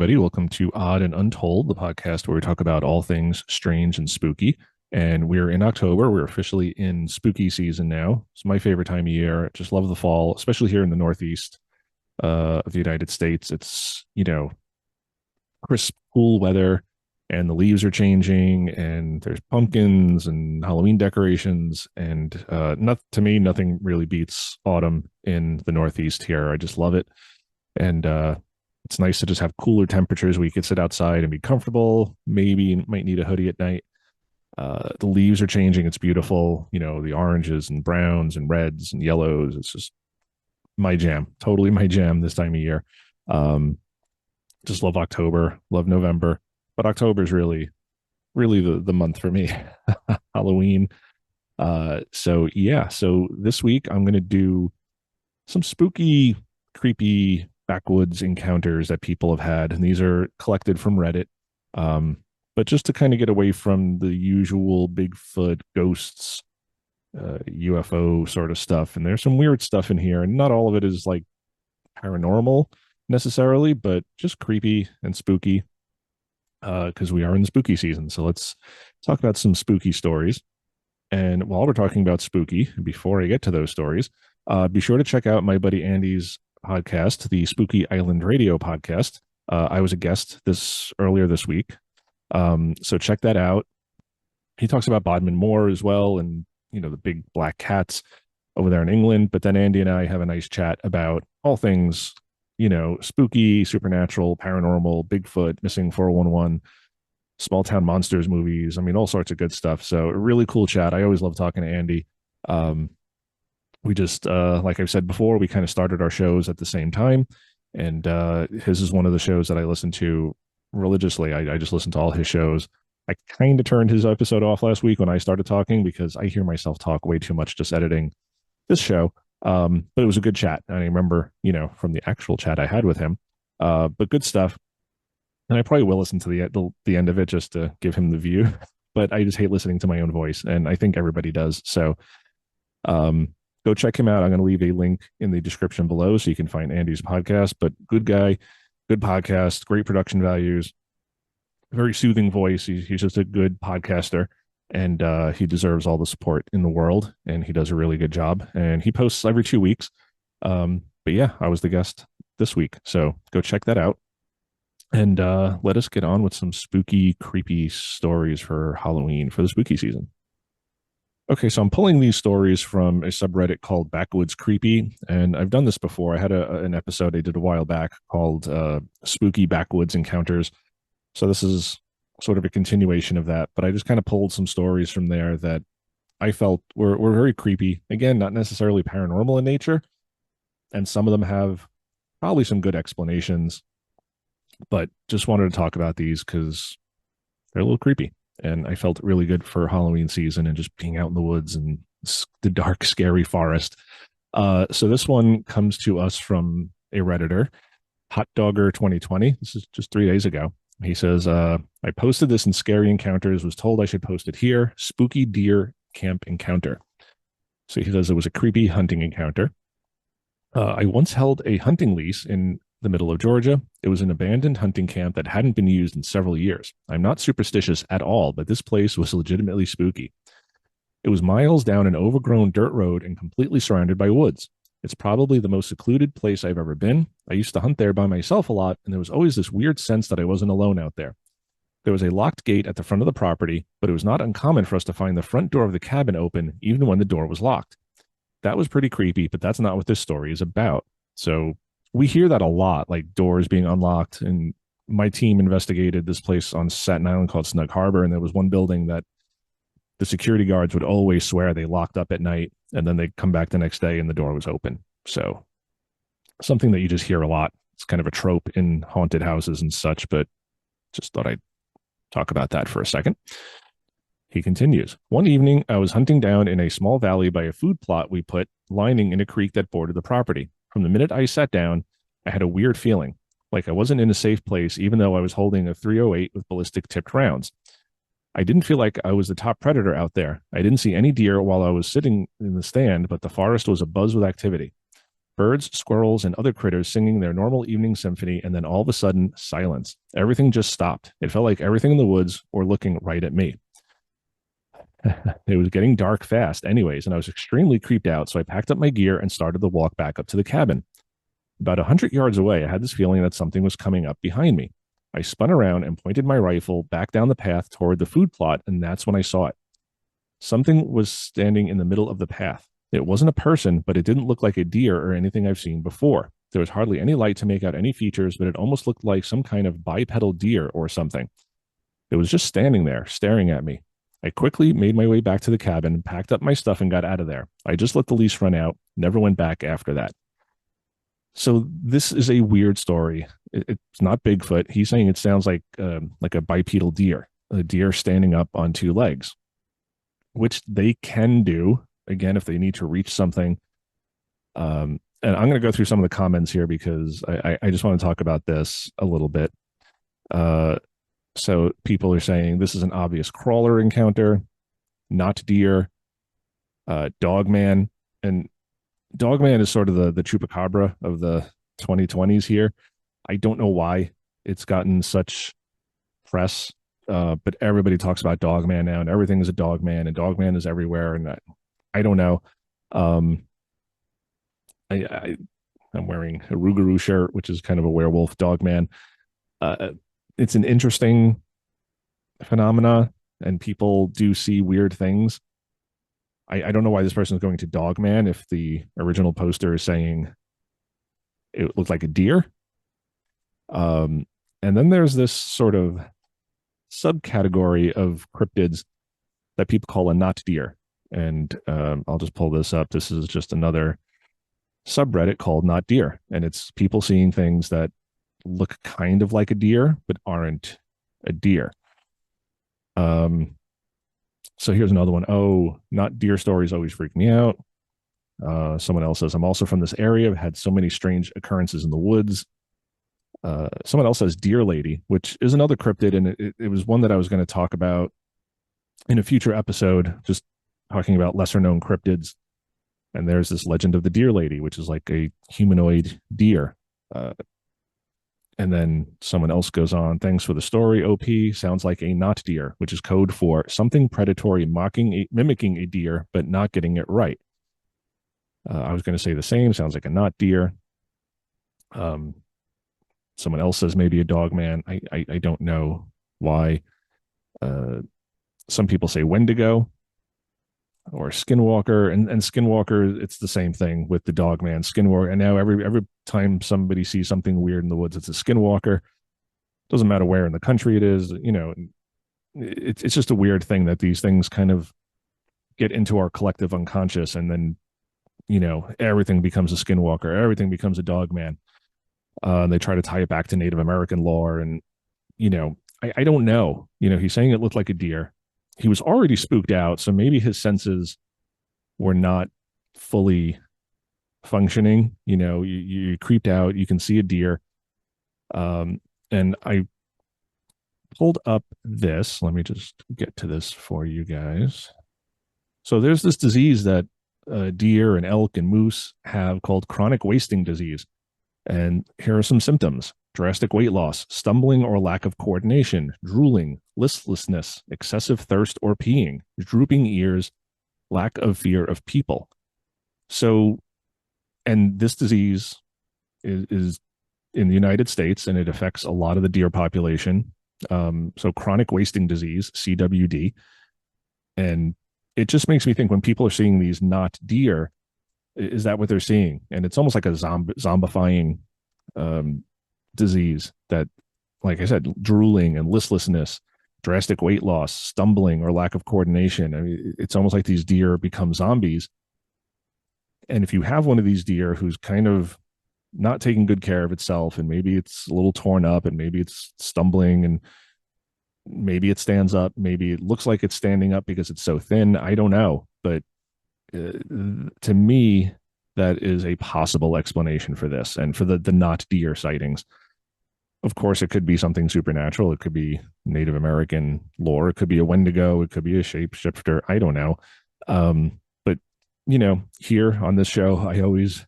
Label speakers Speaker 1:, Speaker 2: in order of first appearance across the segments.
Speaker 1: everybody. Welcome to Odd and Untold, the podcast where we talk about all things strange and spooky. And we're in October. We're officially in spooky season now. It's my favorite time of year. Just love the fall, especially here in the Northeast of the United States. It's, crisp, cool weather, and the leaves are changing, and there's pumpkins and Halloween decorations. And not to me, nothing really beats autumn in the Northeast here. I just love it. And it's nice to just have cooler temperatures where you can sit outside and be comfortable. Maybe you might need a hoodie at night. The leaves are changing. It's beautiful. The oranges and browns and reds and yellows. It's just my jam. Totally my jam this time of year. Just love October, love November. But October is really the month for me. Halloween. So this week I'm going to do some spooky, creepy backwoods encounters that people have had, and these are collected from Reddit. But just to kind of get away from the usual Bigfoot, ghosts, UFO sort of stuff, and there's some weird stuff in here, and not all of it is like paranormal necessarily, but just creepy and spooky. Because we are in the spooky season, so let's talk about some spooky stories. And while we're talking about spooky, before I get to those stories, be sure to check out my buddy Andy's podcast, the Spooky Island Radio podcast. I was a guest earlier this week, so check that out. He talks about Bodmin Moor as well, and the big black cats over there in England. But then Andy and I have a nice chat about all things, spooky, supernatural, paranormal, Bigfoot, missing 411, small town monsters movies. I mean, all sorts of good stuff. So a really cool chat. I always love talking to Andy. We just, like I've said before, we kind of started our shows at the same time. And his is one of the shows that I listen to religiously. I just listen to all his shows. I kind of turned his episode off last week when I started talking because I hear myself talk way too much just editing this show. But it was a good chat. I remember, from the actual chat I had with him. But good stuff. And I probably will listen to the end of it just to give him the view. But I just hate listening to my own voice, and I think everybody does. So go check him out. I'm going to leave a link in the description below so you can find Andy's podcast. But good guy, good podcast, great production values, very soothing voice. He's just a good podcaster. And he deserves all the support in the world, and he does a really good job. And he posts every 2 weeks. But yeah, I was the guest this week, so go check that out. And let us get on with some spooky, creepy stories for Halloween for the spooky season. Okay, so I'm pulling these stories from a subreddit called Backwoods Creepy, and I've done this before. I had an episode I did a while back called Spooky Backwoods Encounters. So this is sort of a continuation of that, but I just kind of pulled some stories from there that I felt were very creepy. Again, not necessarily paranormal in nature, and some of them have probably some good explanations, but just wanted to talk about these because they're a little creepy, and I felt really good for Halloween season and just being out in the woods and the dark, scary forest. So this one comes to us from a Redditor, Hot Dogger 2020. This is just 3 days ago. He says, I posted this in Scary Encounters, was told I should post it here. Spooky deer camp encounter. So he says it was a creepy hunting encounter. I once held a hunting lease in the middle of Georgia. It was an abandoned hunting camp that hadn't been used in several years. I'm not superstitious at all, but this place was legitimately spooky. It was miles down an overgrown dirt road and completely surrounded by woods. It's probably the most secluded place I've ever been. I used to hunt there by myself a lot, and there was always this weird sense that I wasn't alone out there. There was a locked gate at the front of the property, but it was not uncommon for us to find the front door of the cabin open, even when the door was locked. That was pretty creepy, but that's not what this story is about. So we hear that a lot, like doors being unlocked. And my team investigated this place on Staten Island called Snug Harbor, and there was one building that the security guards would always swear they locked up at night, and then they'd come back the next day and the door was open. So something that you just hear a lot. It's kind of a trope in haunted houses and such, but just thought I'd talk about that for a second. He continues, one evening, I was hunting down in a small valley by a food plot we put lining in a creek that bordered the property. From the minute I sat down, I had a weird feeling, like I wasn't in a safe place, even though I was holding a 308 with ballistic tipped rounds. I didn't feel like I was the top predator out there. I didn't see any deer while I was sitting in the stand, but the forest was abuzz with activity. Birds, squirrels, and other critters singing their normal evening symphony, and then all of a sudden, silence. Everything just stopped. It felt like everything in the woods were looking right at me. It was getting dark fast, anyways, and I was extremely creeped out, so I packed up my gear and started the walk back up to the cabin. About 100 yards away, I had this feeling that something was coming up behind me. I spun around and pointed my rifle back down the path toward the food plot, and that's when I saw it. Something was standing in the middle of the path. It wasn't a person, but it didn't look like a deer or anything I've seen before. There was hardly any light to make out any features, but it almost looked like some kind of bipedal deer or something. It was just standing there, staring at me. I quickly made my way back to the cabin, packed up my stuff, and got out of there. I just let the lease run out, never went back after that. So this is a weird story. It's not Bigfoot. He's saying it sounds like a bipedal deer, a deer standing up on two legs, which they can do again if they need to reach something. And I'm going to go through some of the comments here because I just want to talk about this a little bit. So people are saying this is an obvious crawler encounter, not deer, dogman. And dogman is sort of the chupacabra of the 2020s here. I don't know why it's gotten such press, but everybody talks about dogman now, and everything is a dogman, and dogman is everywhere. And I don't know. I'm wearing a Rougarou shirt, which is kind of a werewolf dogman. It's an interesting phenomena, and people do see weird things. I don't know why this person is going to dogman if the original poster is saying it looked like a deer. And then there's this sort of subcategory of cryptids that people call a not deer. And I'll just pull this up. This is just another subreddit called Not Deer, and it's people seeing things that look kind of like a deer but aren't a deer. So here's another one. Oh, not deer stories always freak me out. Someone else says, I'm also from this area. I've had so many strange occurrences in the woods. Someone else says deer lady, which is another cryptid, and it was one that I was going to talk about in a future episode, just talking about lesser known cryptids. And there's this legend of the deer lady, which is like a humanoid deer. And then someone else goes on, thanks for the story, OP. Sounds like a not deer, which is code for something predatory, mimicking a deer, but not getting it right. I was going to say the same. Sounds like a not deer. Someone else says maybe a dog man. I don't know why. Some people say Wendigo or Skinwalker, and Skinwalker, it's the same thing with the dog man, Skinwalker. And now every time somebody sees something weird in the woods, it's a Skinwalker. Doesn't matter where in the country it is, you know. It's just a weird thing that these things kind of get into our collective unconscious, and then, you know, everything becomes a Skinwalker, everything becomes a dog man. They try to tie it back to Native American lore, and, you know, I don't know. You know, he's saying it looked like a deer. He was already spooked out, so maybe his senses were not fully functioning. You know, you creeped out, you can see a deer. And I pulled up this. Let me just get to this for you guys. So there's this disease that deer and elk and moose have called chronic wasting disease. And here are some symptoms: drastic weight loss, stumbling or lack of coordination, drooling, listlessness, excessive thirst or peeing, drooping ears, lack of fear of people. So, and this disease is in the United States, and it affects a lot of the deer population. So chronic wasting disease, CWD. And it just makes me think, when people are seeing these not deer, is that what they're seeing? And it's almost like a zombifying disease that, like I said, drooling and listlessness, drastic weight loss, stumbling or lack of coordination. I mean, it's almost like these deer become zombies. And if you have one of these deer who's kind of not taking good care of itself, and maybe it's a little torn up, and maybe it's stumbling, and maybe it stands up, maybe it looks like it's standing up because it's so thin, I don't know. But to me, that is a possible explanation for this, and for the not deer sightings. Of course, it could be something supernatural. It could be Native American lore. It could be a Wendigo. It could be a shapeshifter. I don't know. But, you know, here on this show, I always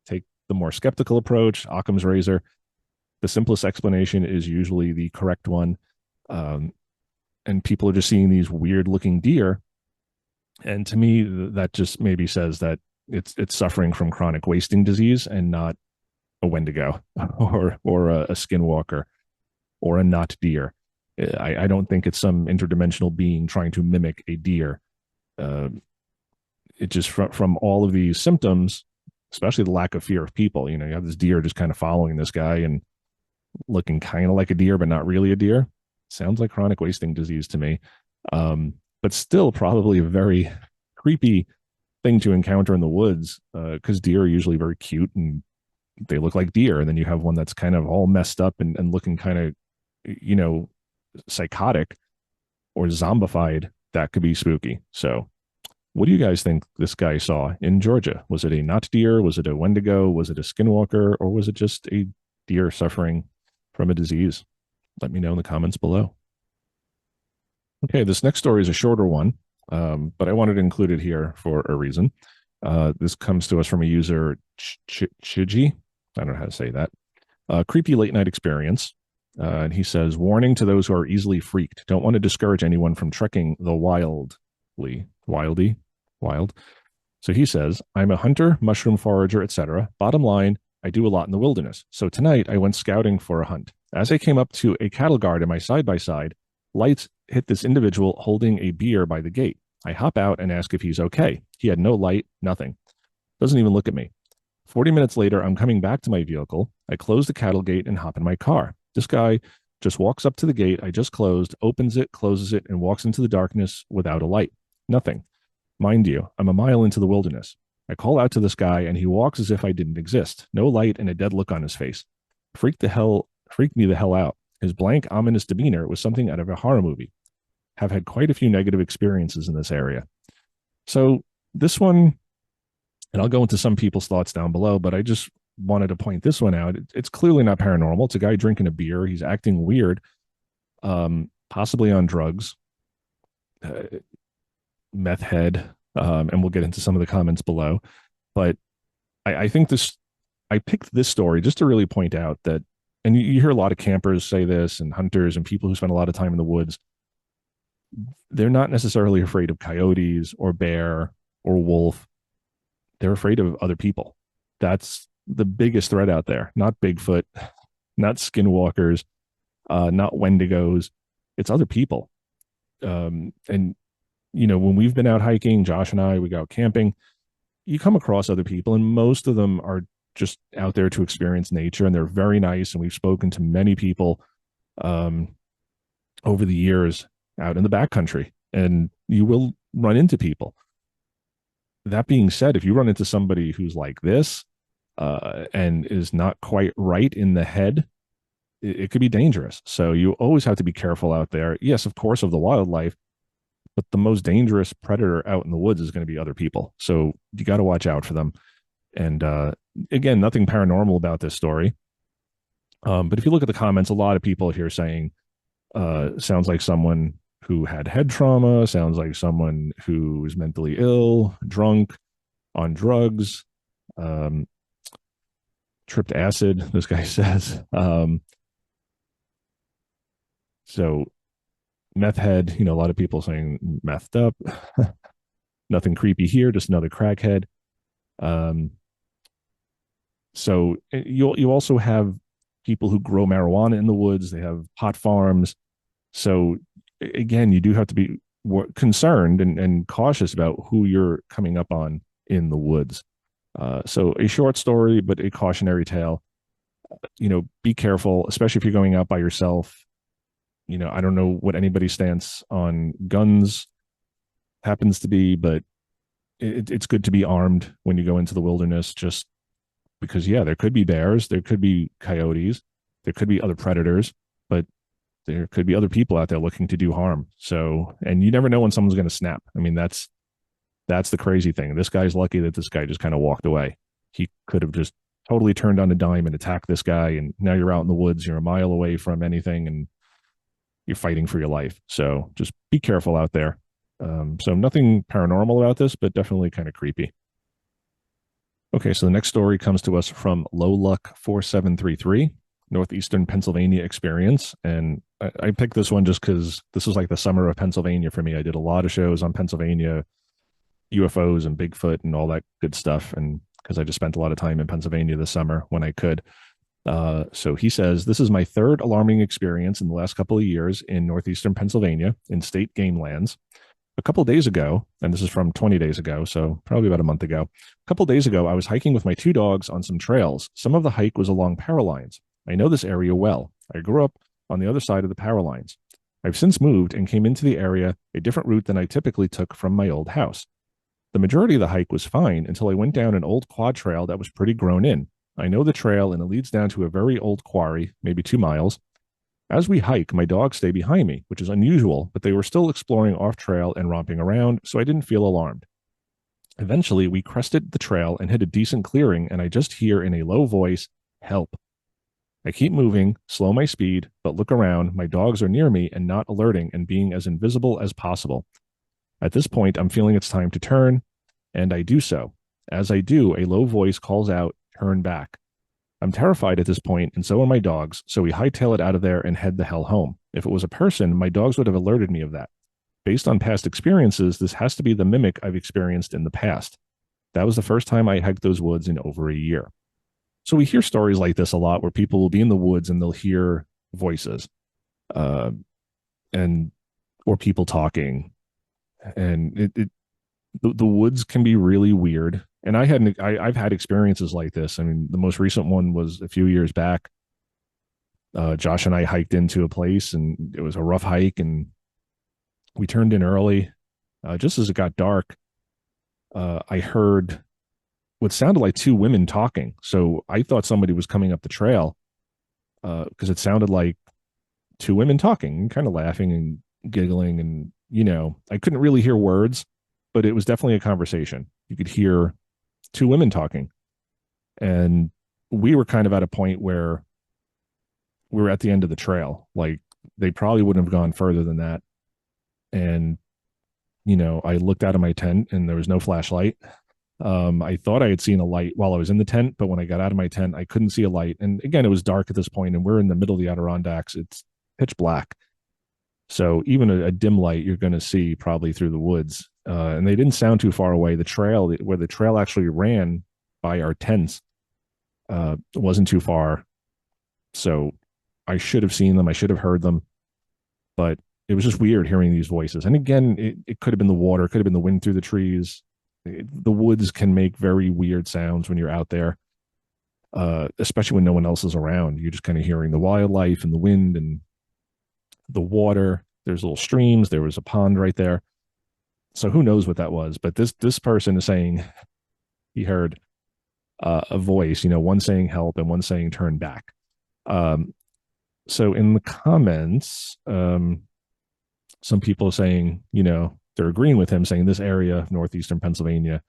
Speaker 1: take the more skeptical approach, Occam's razor. The simplest explanation is usually the correct one. Um, and people are just seeing these weird looking deer. And to me, that just maybe says that it's suffering from chronic wasting disease and not a Wendigo or a skinwalker or a not deer. I don't think it's some interdimensional being trying to mimic a deer. Uh, it just from all of these symptoms, especially the lack of fear of people. You know, you have this deer just kind of following this guy and looking kind of like a deer, but not really a deer. Sounds like chronic wasting disease to me. But still, probably a very creepy thing to encounter in the woods because deer are usually very cute and they look like deer. And then you have one that's kind of all messed up and looking kind of, you know, psychotic or zombified. That could be spooky. So, what do you guys think this guy saw in Georgia? Was it a not deer? Was it a Wendigo? Was it a skinwalker? Or was it just a deer suffering from a disease? Let me know in the comments below. Okay, this next story is a shorter one, but I wanted to include it here for a reason. This comes to us from a user, Chiji. I don't know how to say that. Creepy late night experience. And he says, warning to those who are easily freaked. Don't want to discourage anyone from trekking the wild. So he says, I'm a hunter, mushroom forager, etc. Bottom line, I do a lot in the wilderness. So tonight I went scouting for a hunt. As I came up to a cattle guard in my side-by-side, lights hit this individual holding a beer by the gate. I hop out and ask if he's okay. He had no light, nothing. Doesn't even look at me. 40 minutes later, I'm coming back to my vehicle. I close the cattle gate and hop in my car. This guy just walks up to the gate I just closed, opens it, closes it, and walks into the darkness without a light. Nothing. Mind you, I'm a mile into the wilderness. I call out to this guy, and he walks as if I didn't exist. No light and a dead look on his face. Freaked me the hell out. His blank, ominous demeanor was something out of a horror movie. Have had quite a few negative experiences in this area. So this one, and I'll go into some people's thoughts down below, but I just wanted to point this one out. It's clearly not paranormal. It's a guy drinking a beer. He's acting weird, possibly on drugs, meth head, and we'll get into some of the comments below. But I think I picked this story just to really point out that, and you hear a lot of campers say this and hunters and people who spend a lot of time in the woods. They're not necessarily afraid of coyotes or bear or wolf. They're afraid of other people. That's the biggest threat out there. Not Bigfoot, not skinwalkers, not Wendigos. It's other people. And, you know, when we've been out hiking, Josh and I, we go out camping, you come across other people, and most of them are just out there to experience nature, and they're very nice. And we've spoken to many people over the years out in the backcountry, and you will run into people. That being said, if you run into somebody who's like this and is not quite right in the head, it could be dangerous. So you always have to be careful out there. Yes, of course, of the wildlife, but the most dangerous predator out in the woods is going to be other people. So you got to watch out for them. And again, nothing paranormal about this story. But if you look at the comments, a lot of people here saying, sounds like someone who had head trauma, sounds like someone who is mentally ill, drunk, on drugs, tripped acid, this guy says. So meth head, you know, a lot of people saying methed up. Nothing creepy here, just another crackhead. So you also have people who grow marijuana in the woods. They have pot farms. So again, you do have to be concerned and cautious about who you're coming up on in the woods. So a short story, but a cautionary tale. You know, be careful, especially if you're going out by yourself. You know, I don't know what anybody's stance on guns happens to be, but it's good to be armed when you go into the wilderness, just because, yeah, there could be bears, there could be coyotes, there could be other predators, but there could be other people out there looking to do harm. So, and you never know when someone's going to snap. I mean, that's the crazy thing. This guy's lucky that this guy just kind of walked away. He could have just totally turned on a dime and attacked this guy. And now you're out in the woods, you're a mile away from anything, and you're fighting for your life. So just be careful out there. So nothing paranormal about this, but definitely kind of creepy. Okay, so the next story comes to us from Low Luck 4733, Northeastern Pennsylvania Experience. And I picked this one just because this was like the summer of Pennsylvania for me. I did a lot of shows on Pennsylvania, UFOs and Bigfoot and all that good stuff. And because I just spent a lot of time in Pennsylvania this summer when I could. So he says, this is my third alarming experience in the last couple of years in Northeastern Pennsylvania in state game lands. A couple of days ago, and this is from 20 days ago, so probably about a month ago. A couple of days ago, I was hiking with my two dogs on some trails. Some of the hike was along power lines. I know this area well. I grew up on the other side of the power lines. I've since moved and came into the area a different route than I typically took from my old house. The majority of the hike was fine until I went down an old quad trail that was pretty grown in. I know the trail and it leads down to a very old quarry, maybe 2 miles. As we hike, my dogs stay behind me, which is unusual, but they were still exploring off trail and romping around, so I didn't feel alarmed. Eventually, we crested the trail and hit a decent clearing, and I just hear in a low voice, "Help." I keep moving, slow my speed, but look around. My dogs are near me and not alerting and being as invisible as possible. At this point, I'm feeling it's time to turn, and I do so. As I do, a low voice calls out, "Turn back." I'm terrified at this point, and so are my dogs, so we hightail it out of there and head the hell home. If it was a person, my dogs would have alerted me of that. Based on past experiences, this has to be the mimic I've experienced in the past. That was the first time I hiked those woods in over a year. So we hear stories like this a lot where people will be in the woods and they'll hear voices uh, and or people talking. And the woods can be really weird. And I've had experiences like this. I mean, the most recent one was a few years back. Josh and I hiked into a place, and it was a rough hike, and we turned in early. Just as it got dark, I heard what sounded like two women talking. So I thought somebody was coming up the trail because it sounded like two women talking, kind of laughing and giggling, and I couldn't really hear words, but it was definitely a conversation. You could hear two women talking. And we were kind of at a point where we were at the end of the trail. Like they probably wouldn't have gone further than that. And, I looked out of my tent and there was no flashlight. I thought I had seen a light while I was in the tent, but when I got out of my tent, I couldn't see a light. And again, it was dark at this point, and we're in the middle of the Adirondacks. It's pitch black. So even a dim light, you're going to see probably through the woods. And they didn't sound too far away. The trail, where the trail actually ran by our tents, wasn't too far. So I should have seen them. I should have heard them. But it was just weird hearing these voices. And again, it could have been the water, it could have been the wind through the trees. The woods can make very weird sounds when you're out there, especially when no one else is around. You're just kind of hearing the wildlife and the wind and the water. There's little streams. There was a pond right there. So who knows what that was? But this person is saying he heard a voice, one saying help and one saying turn back. So in the comments, some people are saying, they're agreeing with him, saying this area of northeastern Pennsylvania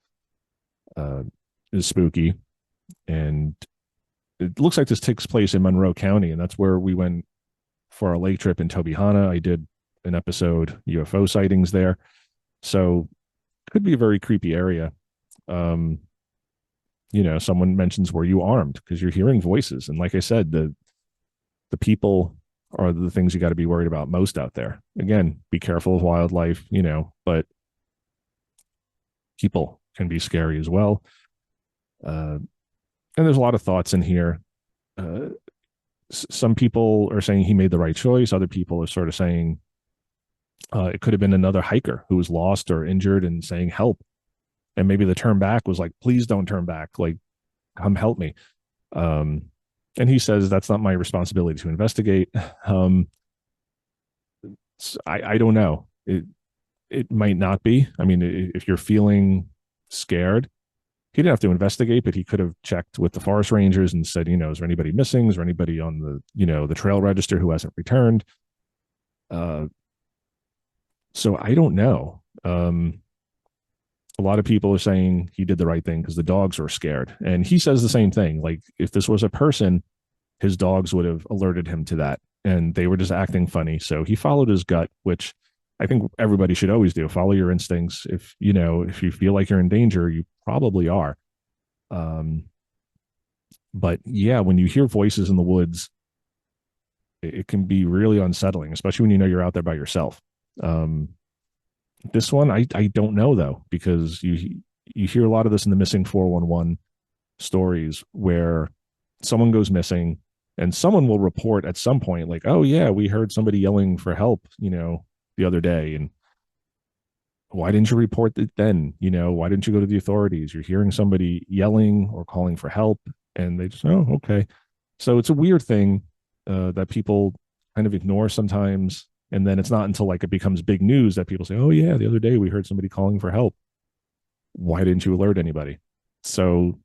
Speaker 1: is spooky. And it looks like this takes place in Monroe County, and that's where we went for our lake trip in Tobyhanna. I did an episode, UFO sightings there. So could be a very creepy area. Someone mentions, were you armed? Because you're hearing voices. And like I said, the people are the things you got to be worried about most out there. Again, be careful of wildlife, but people can be scary as well. And there's a lot of thoughts in here. Some people are saying he made the right choice. Other people are sort of saying it could have been another hiker who was lost or injured and saying help. And maybe the turn back was like, please don't turn back. Like, come help me. And he says, that's not my responsibility to investigate. I don't know. It might not be. I mean, if you're feeling scared, he didn't have to investigate, but he could have checked with the forest rangers and said, is there anybody missing? Is there anybody on the trail register who hasn't returned? So I don't know. A lot of people are saying he did the right thing because the dogs were scared. And he says the same thing. Like, if this was a person, his dogs would have alerted him to that. And they were just acting funny. So he followed his gut, which I think everybody should always do. Follow your instincts. If you feel like you're in danger, you probably are. Um, but yeah, when you hear voices in the woods, it can be really unsettling, especially when you know you're out there by yourself. Um, this one, I don't know though, because you hear a lot of this in the missing 411 stories where someone goes missing and someone will report at some point like, oh yeah, we heard somebody yelling for help, the other day. And why didn't you report it then? Why didn't you go to the authorities? You're hearing somebody yelling or calling for help, and they just, oh, okay. So it's a weird thing that people kind of ignore sometimes. And then it's not until like it becomes big news that people say, oh yeah, the other day we heard somebody calling for help. Why didn't you alert anybody? So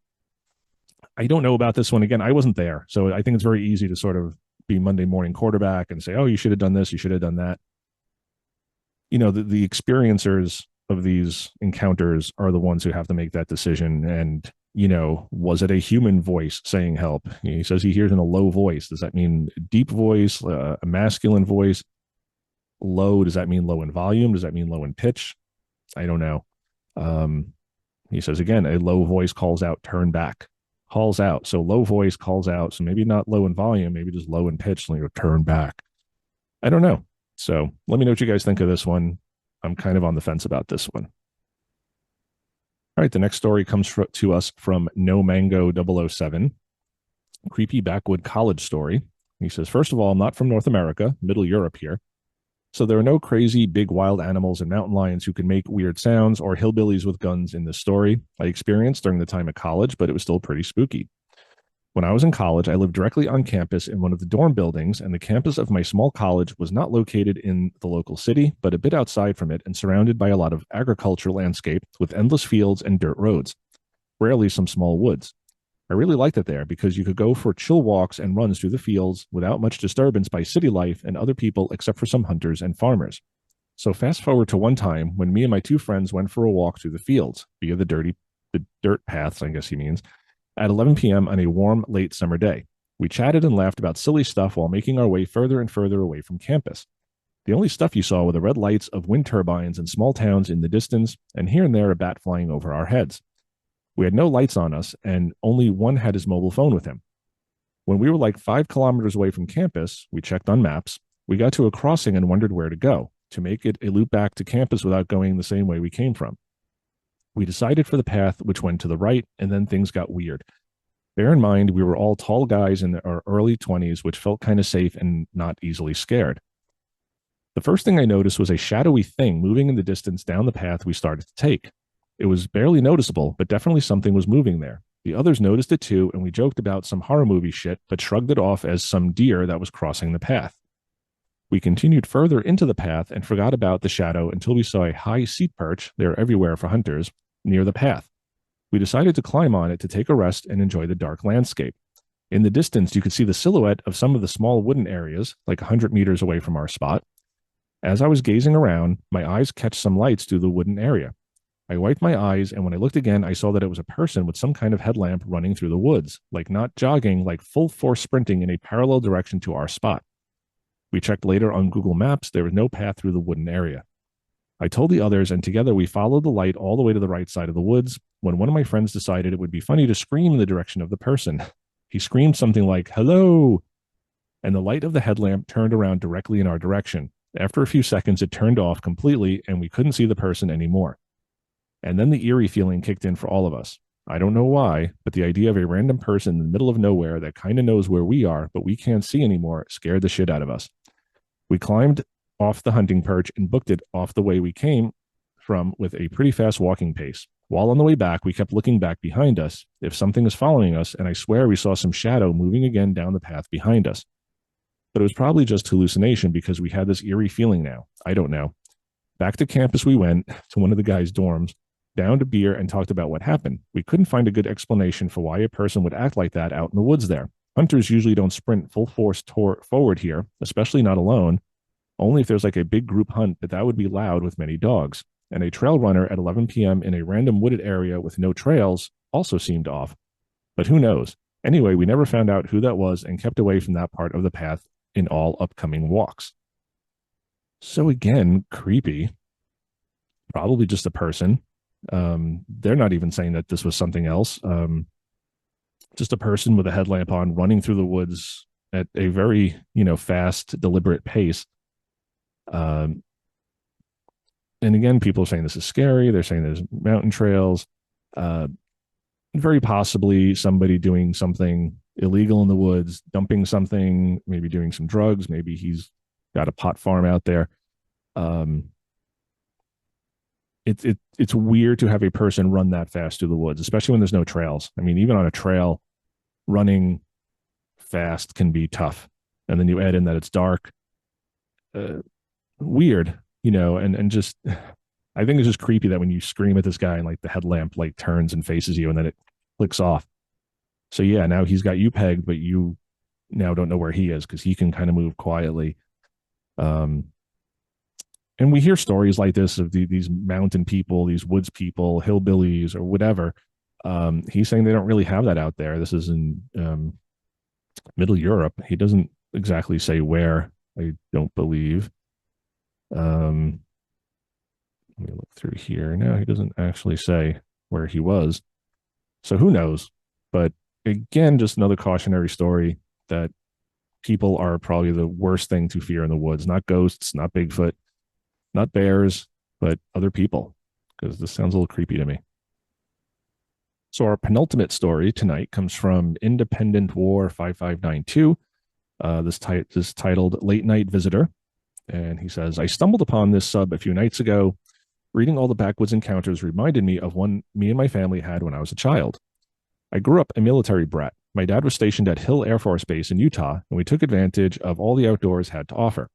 Speaker 1: I don't know about this one. Again, I wasn't there. So I think it's very easy to sort of be Monday morning quarterback and say, oh, you should have done this, you should have done that. The experiencers of these encounters are the ones who have to make that decision. And, was it a human voice saying help? He says he hears in a low voice. Does that mean a deep voice, a masculine voice? Low, does that mean low in volume? Does that mean low in pitch? I don't know. Um, he says again, a low voice calls out, turn back, calls out. So low voice calls out. So maybe not low in volume, maybe just low in pitch, like turn back. I don't know. So let me know what you guys think of this one. I'm kind of on the fence about this one. All right, the next story comes to us from No Mango 007, creepy backwood college story. He says, first of all, I'm not from North America, Middle Europe here. So there are no crazy big wild animals and mountain lions who can make weird sounds or hillbillies with guns in this story. I experienced during the time at college, but it was still pretty spooky. When I was in college, I lived directly on campus in one of the dorm buildings, and the campus of my small college was not located in the local city, but a bit outside from it and surrounded by a lot of agriculture landscape with endless fields and dirt roads, rarely some small woods. I really liked it there because you could go for chill walks and runs through the fields without much disturbance by city life and other people except for some hunters and farmers. So fast forward to one time when me and my two friends went for a walk through the fields via the dirt paths, I guess he means, at 11 p.m. on a warm, late summer day. We chatted and laughed about silly stuff while making our way further and further away from campus. The only stuff you saw were the red lights of wind turbines and small towns in the distance, and here and there a bat flying over our heads. We had no lights on us, and only one had his mobile phone with him. When we were like 5 kilometers away from campus, we checked on maps. We got to a crossing and wondered where to go to make it a loop back to campus without going the same way we came from. We decided for the path which went to the right, and then things got weird. Bear in mind, we were all tall guys in our early 20s, which felt kind of safe and not easily scared. The first thing I noticed was a shadowy thing moving in the distance down the path we started to take. It was barely noticeable, but definitely something was moving there. The others noticed it too, and we joked about some horror movie shit, but shrugged it off as some deer that was crossing the path. We continued further into the path and forgot about the shadow until we saw a high seat perch, they're everywhere for hunters, near the path. We decided to climb on it to take a rest and enjoy the dark landscape. In the distance, you could see the silhouette of some of the small wooden areas, like 100 meters away from our spot. As I was gazing around, my eyes catch some lights through the wooden area. I wiped my eyes, and when I looked again, I saw that it was a person with some kind of headlamp running through the woods, like not jogging, like full force sprinting in a parallel direction to our spot. We checked later on Google Maps. There was no path through the wooden area. I told the others, and together we followed the light all the way to the right side of the woods when one of my friends decided it would be funny to scream in the direction of the person. He screamed something like, hello, and the light of the headlamp turned around directly in our direction. After a few seconds, it turned off completely, and we couldn't see the person anymore. And then the eerie feeling kicked in for all of us. I don't know why, but the idea of a random person in the middle of nowhere that kind of knows where we are, but we can't see anymore, scared the shit out of us. We climbed off the hunting perch and booked it off the way we came from with a pretty fast walking pace. While on the way back, we kept looking back behind us if something was following us, and I swear we saw some shadow moving again down the path behind us. But it was probably just hallucination because we had this eerie feeling now. I don't know. Back to campus we went, to one of the guys' dorms, downed a beer and talked about what happened. We couldn't find a good explanation for why a person would act like that out in the woods there. Hunters usually don't sprint full force forward here, especially not alone, only if there's like a big group hunt, but that would be loud with many dogs. And a trail runner at 11 p.m. in a random wooded area with no trails also seemed off. But who knows? Anyway, we never found out who that was and kept away from that part of the path in all upcoming walks. So again, creepy. Probably just a person. They're not even saying that this was something else. just a person with a headlamp on running through the woods at a very, fast, deliberate pace. Um, and again, people are saying this is scary. They're saying there's mountain trails. Uh, Very possibly somebody doing something illegal in the woods, dumping something, maybe doing some drugs. Maybe he's got a pot farm out there. Um, it's weird to have a person run that fast through the woods, especially when there's no trails. I mean, even on a trail, running fast can be tough. And then you add in that it's dark. Weird, and just I think it's just creepy that when you scream at this guy and like the headlamp like turns and faces you and then it clicks off. So yeah, now he's got you pegged, but you now don't know where he is because he can kind of move quietly. Um, and we hear stories like this of these mountain people, these woods people, hillbillies, or whatever. He's saying they don't really have that out there. This is in Middle Europe. He doesn't exactly say where. I don't believe. Let me look through here. No, he doesn't actually say where he was. So who knows? But again, just another cautionary story that people are probably the worst thing to fear in the woods, not ghosts, not Bigfoot, not bears, but other people, because this sounds a little creepy to me. So our penultimate story tonight comes from Independent War 5592. This titled Late Night Visitor. And he says, I stumbled upon this sub a few nights ago. Reading all the backwoods encounters reminded me of one me and my family had when I was a child. I grew up a military brat. My dad was stationed at Hill Air Force Base in Utah, and we took advantage of all the outdoors had to offer.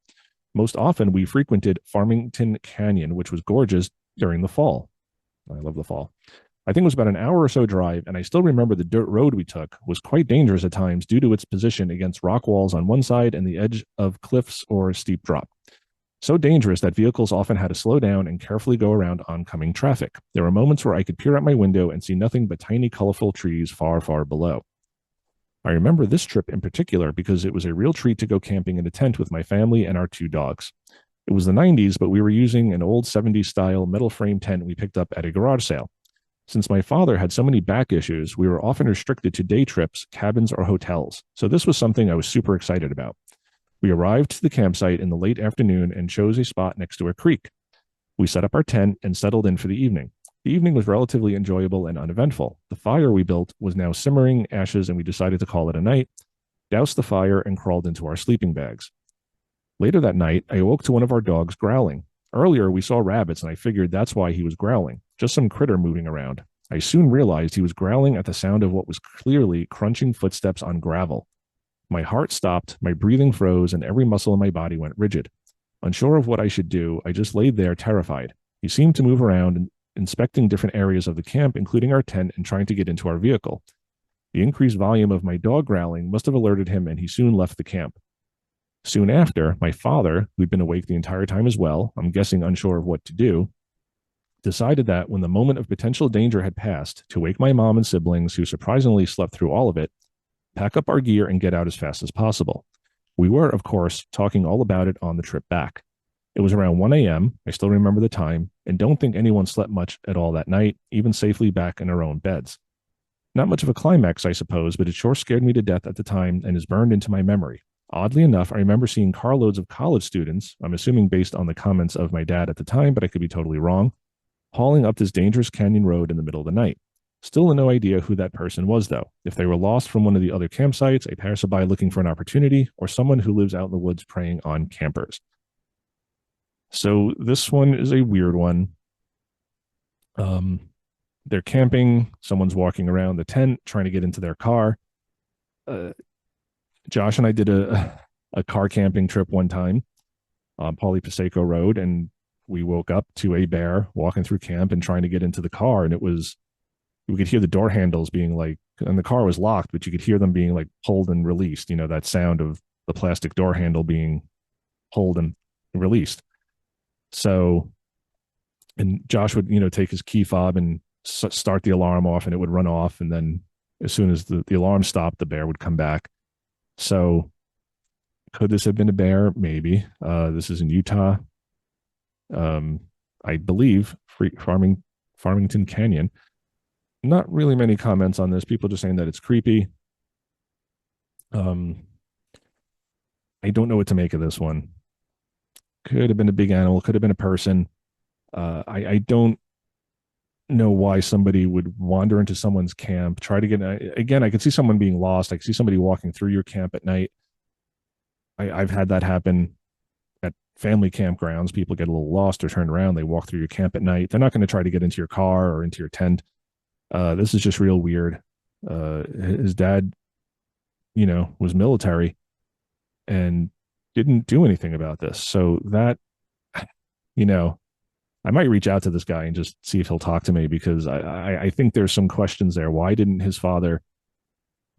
Speaker 1: Most often, we frequented Farmington Canyon, which was gorgeous during the fall. I love the fall. I think it was about an hour or so drive, and I still remember the dirt road we took was quite dangerous at times due to its position against rock walls on one side and the edge of cliffs or a steep drop. So dangerous that vehicles often had to slow down and carefully go around oncoming traffic. There were moments where I could peer out my window and see nothing but tiny, colorful trees far, far below. I remember this trip in particular because it was a real treat to go camping in a tent with my family and our 2 dogs. It was the 90s, but we were using an old 70s style metal frame tent we picked up at a garage sale. Since my father had so many back issues, we were often restricted to day trips, cabins, or hotels. So this was something I was super excited about. We arrived to the campsite in the late afternoon and chose a spot next to a creek. We set up our tent and settled in for the evening. The evening was relatively enjoyable and uneventful. The fire we built was now simmering ashes, and we decided to call it a night, doused the fire, and crawled into our sleeping bags. Later that night, I awoke to one of our dogs growling. Earlier, we saw rabbits, and I figured that's why he was growling, just some critter moving around. I soon realized he was growling at the sound of what was clearly crunching footsteps on gravel. My heart stopped, my breathing froze, and every muscle in my body went rigid. Unsure of what I should do, I just laid there terrified. He seemed to move around, inspecting different areas of the camp, including our tent, and trying to get into our vehicle. The increased volume of my dog growling must have alerted him, and he soon left the camp. Soon after, my father, who'd been awake the entire time as well, I'm guessing unsure of what to do, decided that when the moment of potential danger had passed, to wake my mom and siblings, who surprisingly slept through all of it, pack up our gear, and get out as fast as possible. We were, of course, talking all about it on the trip back. It was around 1 a.m., I still remember the time, and don't think anyone slept much at all that night, even safely back in our own beds. Not much of a climax, I suppose, but it sure scared me to death at the time and is burned into my memory. Oddly enough, I remember seeing carloads of college students, I'm assuming based on the comments of my dad at the time, but I could be totally wrong, hauling up this dangerous canyon road in the middle of the night. Still no idea who that person was, though. If they were lost from one of the other campsites, a passerby looking for an opportunity, or someone who lives out in the woods preying on campers. So this one is a weird one. They're camping. Someone's walking around the tent trying to get into their car. Josh and I did a car camping trip one time on Pauly Passeco Road, and we woke up to a bear walking through camp and trying to get into the car, and we could hear the door handles being like, and the car was locked, but you could hear them being like pulled and released, that sound of the plastic door handle being pulled and released. So, and Josh would, take his key fob and start the alarm off, and it would run off. And then as soon as the alarm stopped, the bear would come back. So could this have been a bear? Maybe. This is in Utah. I believe Farmington Canyon. Not really many comments on this. People just saying that it's creepy. Um, I don't know what to make of this one. Could have been a big animal, could have been a person. I don't know why somebody would wander into someone's camp, try to get, again, I could see someone being lost. I could see somebody walking through your camp at night. I've had that happen at family campgrounds. People get a little lost or turned around. They walk through your camp at night. They're not going to try to get into your car or into your tent. This is just real weird. His dad, was military and didn't do anything about this. So that, you know, I might reach out to this guy and just see if he'll talk to me because I think there's some questions there. Why didn't his father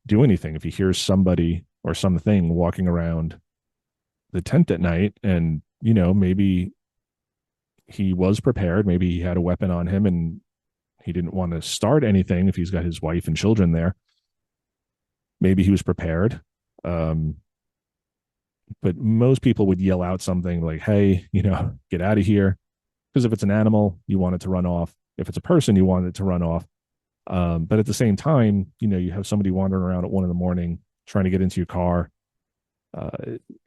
Speaker 1: do anything if he hears somebody or something walking around the tent at night? And, maybe he was prepared. Maybe he had a weapon on him and he didn't want to start anything if he's got his wife and children there. Maybe he was prepared. Um, but most people would yell out something like, hey, get out of here. Because if it's an animal, you want it to run off. If it's a person, you want it to run off. But at the same time, you have somebody wandering around at 1 a.m. trying to get into your car.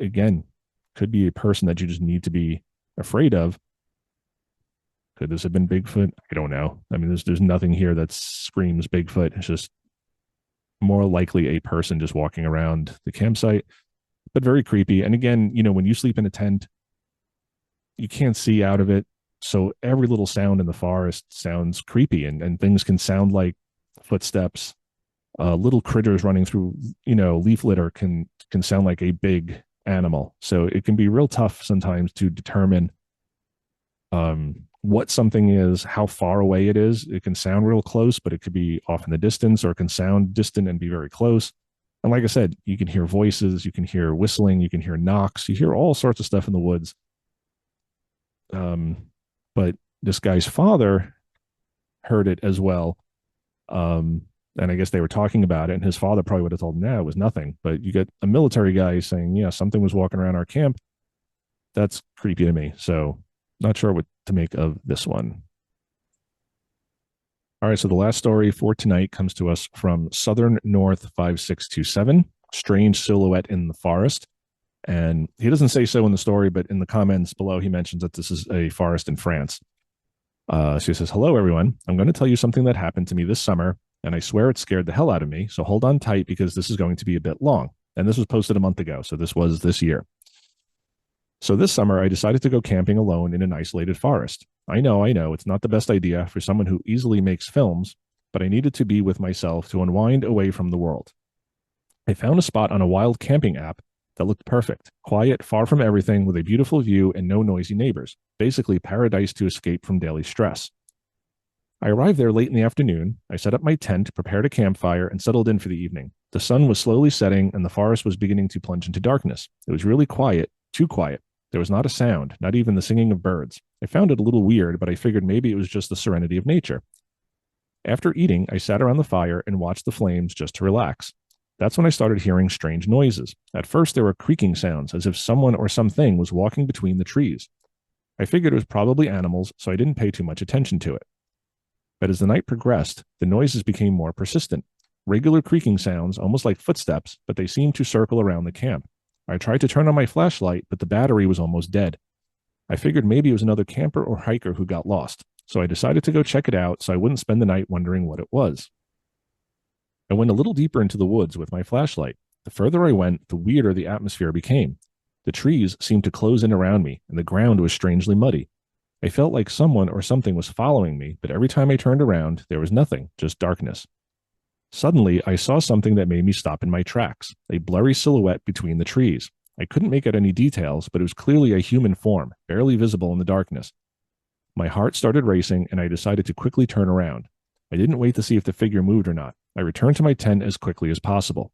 Speaker 1: Again, could be a person that you just need to be afraid of. Could this have been Bigfoot? I don't know. I mean, there's nothing here that screams Bigfoot. It's just more likely a person just walking around the campsite, but very creepy. And again, when you sleep in a tent, you can't see out of it. So every little sound in the forest sounds creepy, and things can sound like footsteps. Little critters running through, leaf litter can sound like a big animal. So it can be real tough sometimes to determine what something is, how far away it is. It can sound real close, but it could be off in the distance, or it can sound distant and be very close. And like I said, you can hear voices, you can hear whistling, you can hear knocks, you hear all sorts of stuff in the woods. But this guy's father heard it as well. And I guess they were talking about it, and his father probably would have told him, nah, it was nothing. But you get a military guy saying, yeah, something was walking around our camp. That's creepy to me. So not sure what to make of this one. All right, so the last story for tonight comes to us from Southern North 5627, strange silhouette in the forest. And he doesn't say so in the story, but in the comments below, he mentions that this is a forest in France. So he says, hello, everyone. I'm going to tell you something that happened to me this summer, and I swear it scared the hell out of me. So hold on tight because this is going to be a bit long. And this was posted a month ago. So this was this year. So this summer, I decided to go camping alone in an isolated forest. I know, it's not the best idea for someone who easily makes films, but I needed to be with myself to unwind away from the world. I found a spot on a wild camping app that looked perfect, quiet, far from everything, with a beautiful view and no noisy neighbors. Basically, paradise to escape from daily stress. I arrived there late in the afternoon. I set up my tent, prepared a campfire, and settled in for the evening. The sun was slowly setting, and the forest was beginning to plunge into darkness. It was really quiet, too quiet. There was not a sound, not even the singing of birds. I found it a little weird, but I figured maybe it was just the serenity of nature. After eating, I sat around the fire and watched the flames just to relax. That's when I started hearing strange noises. At first, there were creaking sounds, as if someone or something was walking between the trees. I figured it was probably animals, so I didn't pay too much attention to it. But as the night progressed, the noises became more persistent. Regular creaking sounds, almost like footsteps, but they seemed to circle around the camp. I tried to turn on my flashlight, but the battery was almost dead. I figured maybe it was another camper or hiker who got lost, so I decided to go check it out so I wouldn't spend the night wondering what it was. I went a little deeper into the woods with my flashlight. The further I went, the weirder the atmosphere became. The trees seemed to close in around me, and the ground was strangely muddy. I felt like someone or something was following me, but every time I turned around, there was nothing, just darkness. Suddenly, I saw something that made me stop in my tracks, a blurry silhouette between the trees. I couldn't make out any details, but it was clearly a human form, barely visible in the darkness. My heart started racing, and I decided to quickly turn around. I didn't wait to see if the figure moved or not. I returned to my tent as quickly as possible.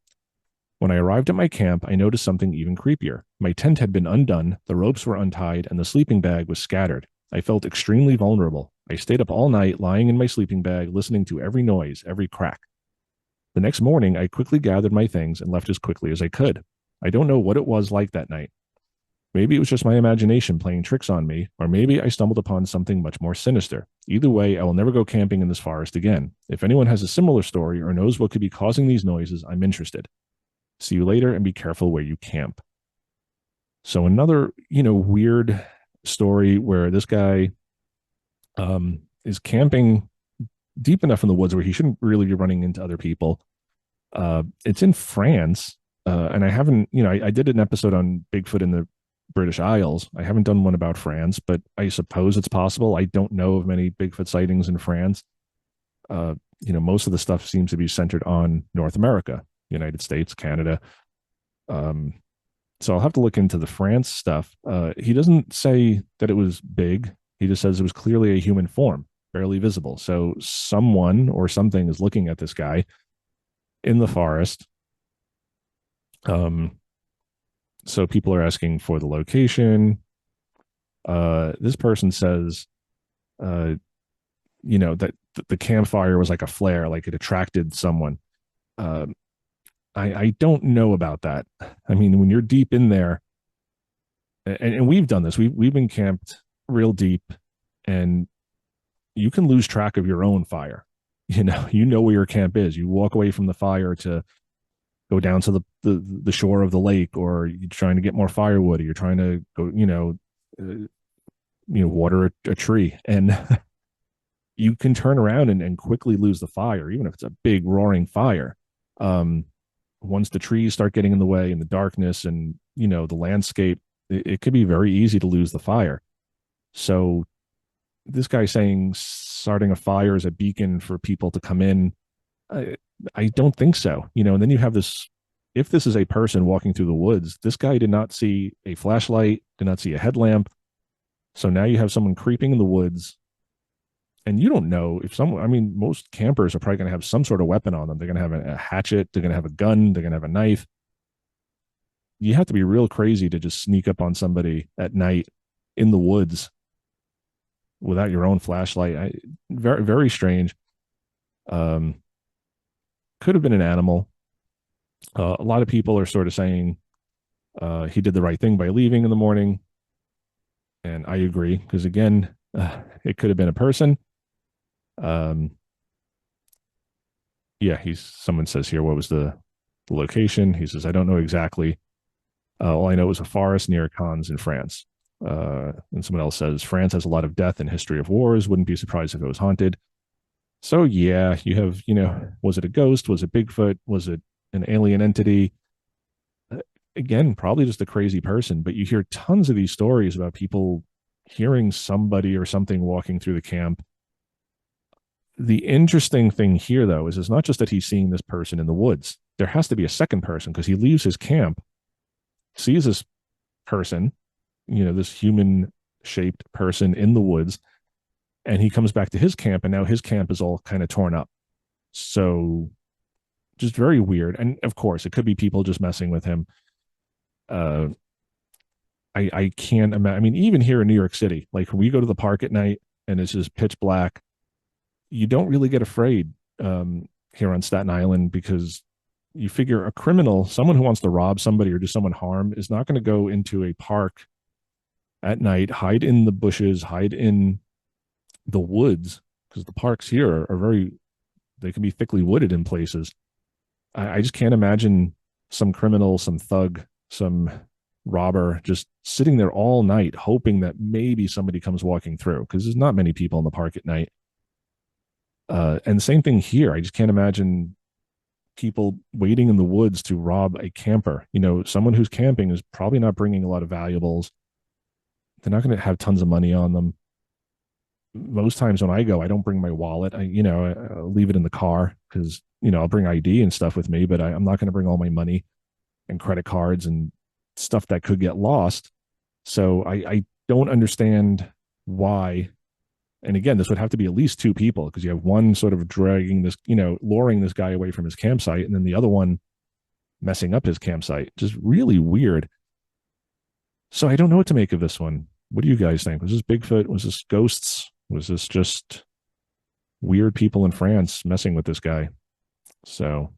Speaker 1: When I arrived at my camp, I noticed something even creepier. My tent had been undone, the ropes were untied, and the sleeping bag was scattered. I felt extremely vulnerable. I stayed up all night, lying in my sleeping bag, listening to every noise, every crack. The next morning, I quickly gathered my things and left as quickly as I could. I don't know what it was like that night. Maybe it was just my imagination playing tricks on me, or maybe I stumbled upon something much more sinister. Either way, I will never go camping in this forest again. If anyone has a similar story or knows what could be causing these noises, I'm interested. See you later and be careful where you camp. So another, weird story where this guy is camping deep enough in the woods where he shouldn't really be running into other people. It's in France, and I haven't, I did an episode on Bigfoot in the British Isles. I haven't done one about France, but I suppose it's possible. I don't know of many Bigfoot sightings in France. Most of the stuff seems to be centered on North America, United States, Canada. So I'll have to look into the France stuff. He doesn't say that it was big. He just says it was clearly a human form, barely visible. So someone or something is looking at this guy in the forest. So people are asking for the location. This person says, that the campfire was like a flare, like it attracted someone. Uh, I don't know about that. I mean, when you're deep in there, and we've done this, we've been camped real deep, and you can lose track of your own fire. You know where your camp is. You walk away from the fire to go down to the shore of the lake, or you're trying to get more firewood, or you're trying to go, water a tree, and you can turn around and quickly lose the fire, even if it's a big roaring fire. Once the trees start getting in the way and the darkness and, the landscape, it could be very easy to lose the fire. So this guy saying starting a fire is a beacon for people to come in. I don't think so. And then you have this, if this is a person walking through the woods, this guy did not see a flashlight, did not see a headlamp. So now you have someone creeping in the woods, and you don't know if someone, I mean, most campers are probably going to have some sort of weapon on them. They're going to have a hatchet, they're going to have a gun, they're going to have a knife. You have to be real crazy to just sneak up on somebody at night in the woods without your own flashlight. Very, very strange. Could have been an animal. A lot of people are sort of saying he did the right thing by leaving in the morning. And I agree, because again, it could have been a person. Yeah, someone says here, what was the location? He says, I don't know exactly. All I know is a forest near Cannes in France. And someone else says, France has a lot of death and history of wars. Wouldn't be surprised if it was haunted. So yeah, you have, was it a ghost? Was it Bigfoot? Was it an alien entity? Again, probably just a crazy person, but you hear tons of these stories about people hearing somebody or something walking through the camp. The interesting thing here, though, is it's not just that he's seeing this person in the woods. There has to be a second person, because he leaves his camp, sees this person, this human shaped person in the woods, and he comes back to his camp, and now his camp is all kind of torn up. So just very weird. And of course, it could be people just messing with him. I can't imagine. I mean, even here in New York City, like when we go to the park at night and it's just pitch black, you don't really get afraid here on Staten Island, because you figure a criminal, someone who wants to rob somebody or do someone harm, is not going to go into a park at night, hide in the bushes, hide in the woods, because the parks here are they can be thickly wooded in places. I just can't imagine some criminal, some thug, some robber just sitting there all night hoping that maybe somebody comes walking through, because there's not many people in the park at night. And same thing here. I just can't imagine people waiting in the woods to rob a camper. Someone who's camping is probably not bringing a lot of valuables. They're not going to have tons of money on them. Most times when I go, I don't bring my wallet. I'll leave it in the car, because, I'll bring ID and stuff with me, but I'm not going to bring all my money and credit cards and stuff that could get lost. So I don't understand why. And again, this would have to be at least two people, because you have one sort of dragging this, luring this guy away from his campsite, and then the other one messing up his campsite. Just really weird. So I don't know what to make of this one. What do you guys think? Was this Bigfoot? Was this ghosts? Was this just weird people in France messing with this guy? So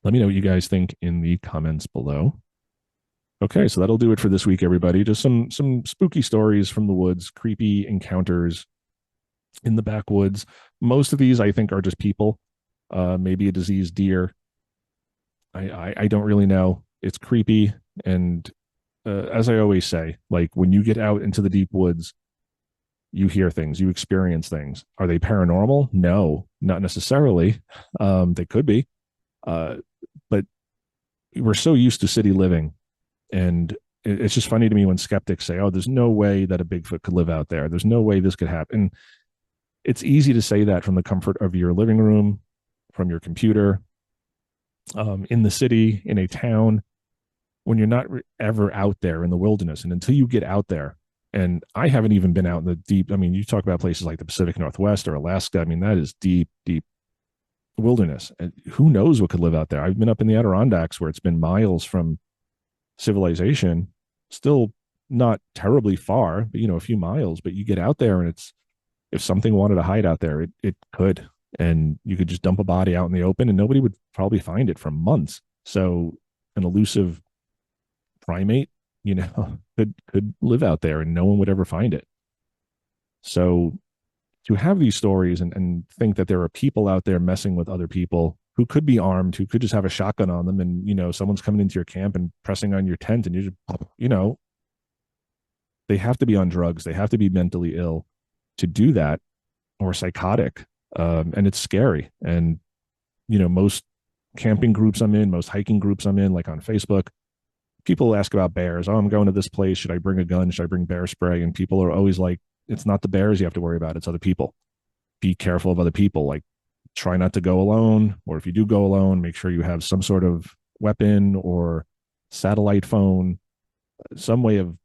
Speaker 1: let me know what you guys think in the comments below. Okay, so that'll do it for this week, everybody. Just some spooky stories from the woods, creepy encounters in the backwoods. Most of these, I think, are just people. Maybe a diseased deer. I don't really know. It's creepy, and as I always say, like when you get out into the deep woods, you hear things, you experience things. Are they paranormal? No, not necessarily. They could be, uh, but we're so used to city living, and it's just funny to me when skeptics say, "Oh, there's no way that a Bigfoot could live out there. There's no way this could happen." It's easy to say that from the comfort of your living room, from your computer, in the city, in a town, when you're not ever out there in the wilderness. And until you get out there, and I haven't even been out in the deep, I mean, you talk about places like the Pacific Northwest or Alaska. I mean, that is deep, deep wilderness. And who knows what could live out there? I've been up in the Adirondacks where it's been miles from civilization, still not terribly far, but a few miles. But you get out there and it's, if something wanted to hide out there, it could. And you could just dump a body out in the open and nobody would probably find it for months. So an elusive primate, could live out there and no one would ever find it. So to have these stories and think that there are people out there messing with other people who could be armed, who could just have a shotgun on them, and someone's coming into your camp and pressing on your tent, and you just, they have to be on drugs, they have to be mentally ill to do that, or psychotic, and it's scary. And most camping groups I'm in, most hiking groups I'm in, like on Facebook, people ask about bears. Oh, I'm going to this place. Should I bring a gun? Should I bring bear spray? And people are always like, it's not the bears you have to worry about. It's other people. Be careful of other people. Like, try not to go alone. Or if you do go alone, make sure you have some sort of weapon or satellite phone, some way of,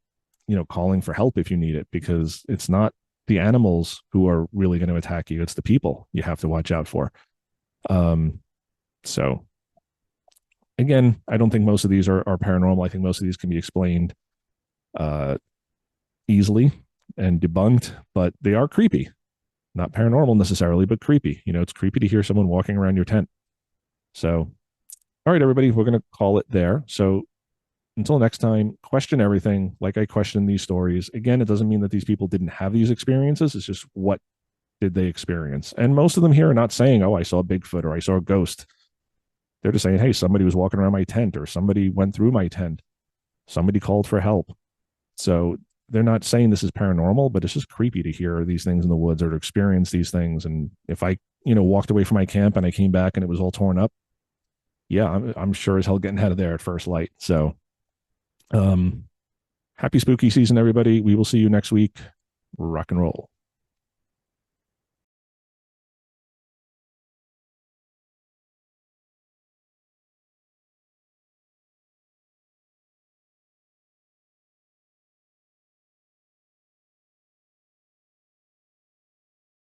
Speaker 1: calling for help if you need it, because it's not the animals who are really going to attack you. It's the people you have to watch out for. So again, I don't think most of these are paranormal. I think most of these can be explained uh, easily and debunked, but they are creepy. Not paranormal necessarily, but creepy. It's creepy to hear someone walking around your tent. So, all right, everybody, we're going to call it there. So, until next time, question everything like I question these stories. Again, it doesn't mean that these people didn't have these experiences. It's just, what did they experience? And most of them here are not saying, oh, I saw a Bigfoot or I saw a ghost. They're just saying, hey, somebody was walking around my tent, or somebody went through my tent. Somebody called for help. So they're not saying this is paranormal, but it's just creepy to hear these things in the woods or to experience these things. And if I, walked away from my camp and I came back and it was all torn up, yeah, I'm sure as hell getting out of there at first light. So, happy spooky season, everybody. We will see you next week. Rock and roll.